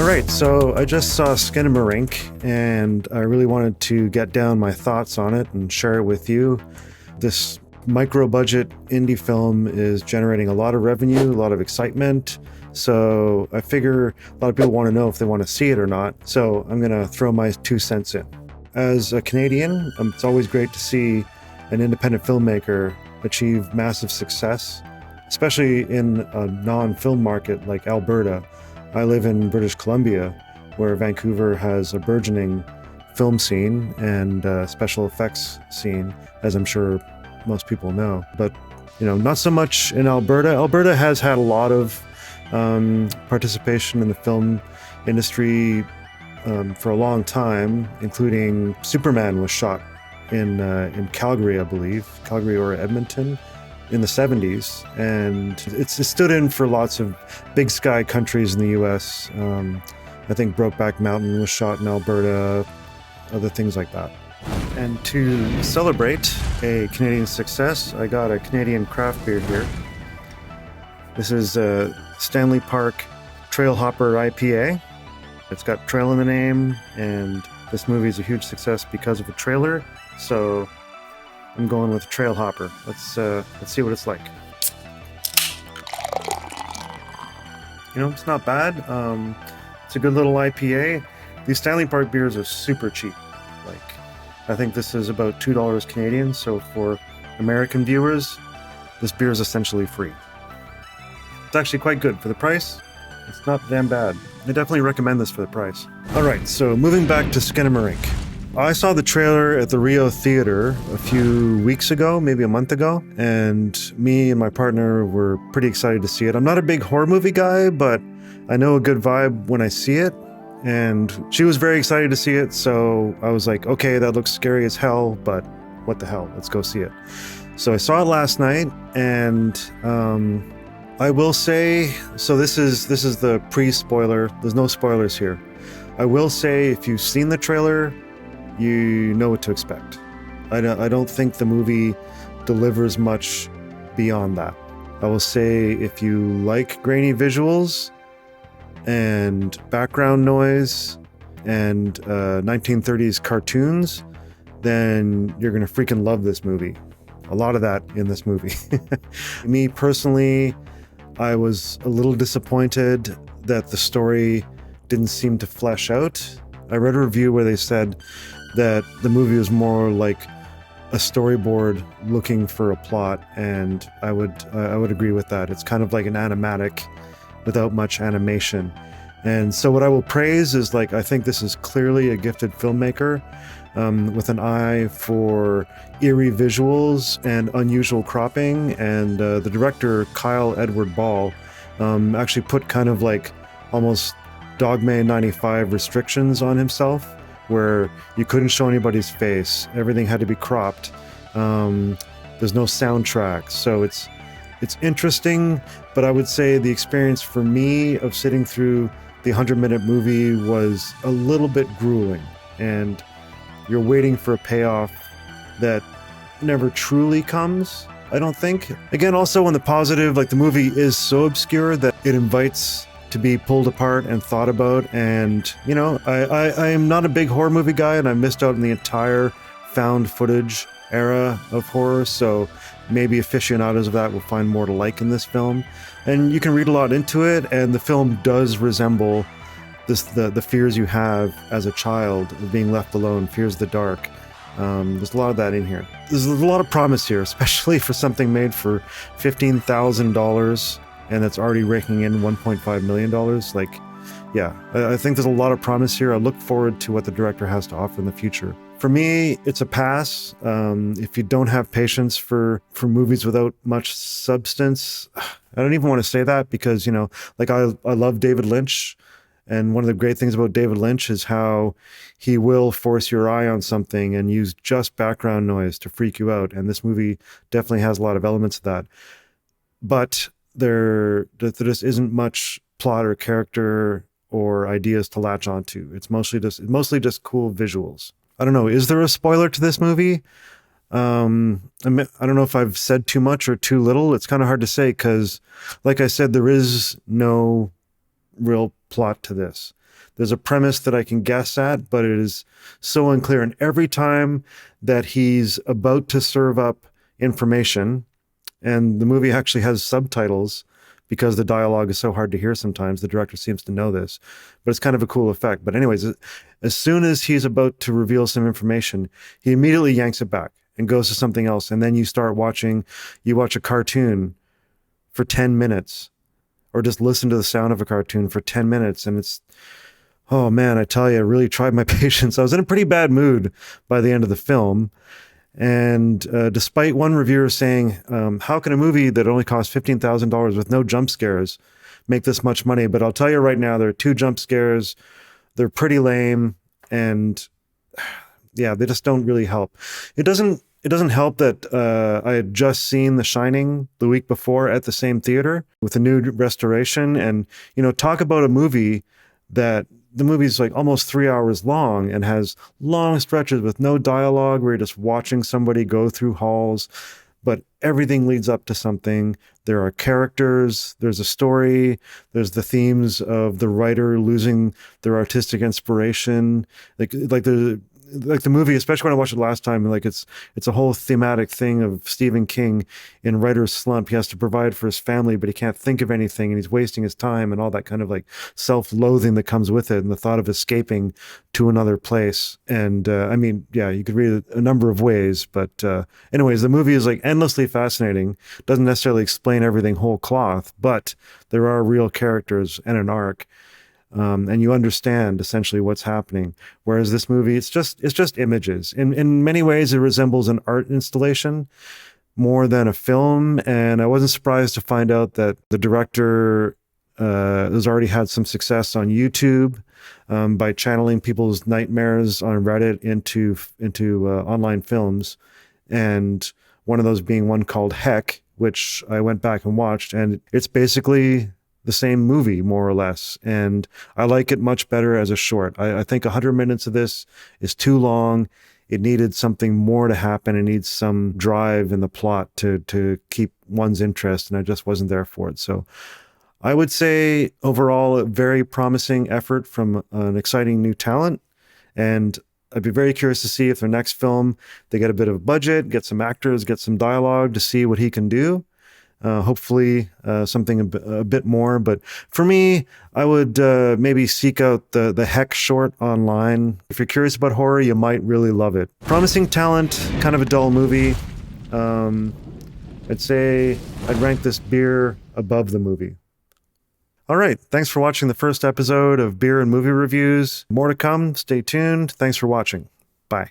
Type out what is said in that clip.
right, so I just saw Skinamarink, and I really wanted to get down my thoughts on it and share it with you. This micro-budget indie film is generating a lot of revenue, a lot of excitement, so I figure a lot of people want to know if they want to see it or not, so I'm going to throw my 2 cents in. As a Canadian, it's always great to see an independent filmmaker achieve massive success, especially in a non-film market like Alberta. I live in British Columbia, where Vancouver has a burgeoning film scene and special effects scene, as I'm sure most people know. But, not so much in Alberta. Alberta has had a lot of participation in the film industry for a long time, including Superman was shot in Calgary, I believe, Calgary or Edmonton, in the 70s, and it stood in for lots of big sky countries in the US. I think Brokeback Mountain was shot in Alberta, other things like that. And to celebrate a Canadian success, I got a Canadian craft beer here. This is a Stanley Park Trailhopper IPA. It's got trail in the name, and this movie is a huge success because of a trailer, so I'm going with Trailhopper. Let's see what it's like. It's not bad. It's a good little IPA. These Stanley Park beers are super cheap. I think this is about $2 Canadian, so for American viewers, this beer is essentially free. It's actually quite good for the price. It's not damn bad. I definitely recommend this for the price. All right, so moving back to Skinamarink. I saw the trailer at the Rio Theater a few weeks ago, maybe a month ago, and me and my partner were pretty excited to see it. I'm not a big horror movie guy, but I know a good vibe when I see it, and she was very excited to see it, so I was like, okay, that looks scary as hell, but what the hell, let's go see it. So I saw it last night, and I will say, so this is the pre-spoiler, there's no spoilers here. I will say, if you've seen the trailer, you know what to expect. I don't think the movie delivers much beyond that. I will say, if you like grainy visuals and background noise and 1930s cartoons, then you're gonna freaking love this movie. A lot of that in this movie. Me personally, I was a little disappointed that the story didn't seem to flesh out. I read a review where they said that the movie was more like a storyboard looking for a plot, and I would agree with that. It's kind of like an animatic without much animation. And so what I will praise is, I think this is clearly a gifted filmmaker with an eye for eerie visuals and unusual cropping. And the director, Kyle Edward Ball, actually put kind of almost Dogma 95 restrictions on himself, where you couldn't show anybody's face. Everything had to be cropped. There's no soundtrack. So it's interesting, but I would say the experience for me of sitting through the 100-minute movie was a little bit grueling, and you're waiting for a payoff that never truly comes, I don't think. Again, also on the positive, the movie is so obscure that it invites to be pulled apart and thought about. And, I am not a big horror movie guy, and I missed out on the entire found footage era of horror, so maybe aficionados of that will find more to like in this film. And you can read a lot into it, and the film does resemble the fears you have as a child of being left alone, fears of the dark. There's a lot of that in here. There's a lot of promise here, especially for something made for $15,000 and that's already raking in $1.5 million. Yeah, I think there's a lot of promise here. I look forward to what the director has to offer in the future. For me, it's a pass. If you don't have patience for movies without much substance, I don't even want to say that because, I love David Lynch. And one of the great things about David Lynch is how he will force your eye on something and use just background noise to freak you out. And this movie definitely has a lot of elements of that. But there just isn't much plot or character or ideas to latch onto. It's mostly just cool visuals. I don't know. Is there a spoiler to this movie? I don't know if I've said too much or too little. It's kind of hard to say because, like I said, there is no real plot to this. There's a premise that I can guess at, but it is so unclear. And every time that he's about to serve up information, and the movie actually has subtitles because the dialogue is so hard to hear sometimes, the director seems to know this, but it's kind of a cool effect. But anyways, as soon as he's about to reveal some information, he immediately yanks it back and goes to something else. And then you watch a cartoon for 10 minutes, or just listen to the sound of a cartoon for 10 minutes. And oh man, I tell you, I really tried my patience. I was in a pretty bad mood by the end of the film. And despite one reviewer saying, how can a movie that only cost $15,000 with no jump scares make this much money? But I'll tell you right now, there are 2 jump scares. They're pretty lame. And yeah, they just don't really help. It doesn't help that I had just seen The Shining the week before at the same theater with a new restoration. And, talk about a movie that the movie's like almost 3 hours long and has long stretches with no dialogue where you're just watching somebody go through halls, but everything leads up to something. There are characters, there's a story, there's the themes of the writer losing their artistic inspiration. Like the movie, especially when I watched it last time, like it's a whole thematic thing of Stephen King in writer's slump. He has to provide for his family, but he can't think of anything, and he's wasting his time, and all that kind of like self-loathing that comes with it, and the thought of escaping to another place. And you could read it a number of ways, but anyways, the movie is like endlessly fascinating. Doesn't necessarily explain everything whole cloth, but there are real characters and an arc. And you understand essentially what's happening. Whereas this movie, it's just images. In many ways, it resembles an art installation more than a film. And I wasn't surprised to find out that the director has already had some success on YouTube by channeling people's nightmares on Reddit into online films. And one of those being one called Heck, which I went back and watched, and it's basically the same movie, more or less. And I like it much better as a short. I think 100 minutes of this is too long. It needed something more to happen. It needs some drive in the plot to keep one's interest, and I just wasn't there for it. So I would say overall, a very promising effort from an exciting new talent. And I'd be very curious to see if their next film, they get a bit of a budget, get some actors, get some dialogue to see what he can do. Hopefully something a bit more. But for me, I would maybe seek out the Heck short online. If you're curious about horror, you might really love it. Promising talent, kind of a dull movie. I'd say I'd rank this beer above the movie. All right. Thanks for watching the first episode of Beer and Movie Reviews. More to come. Stay tuned. Thanks for watching. Bye.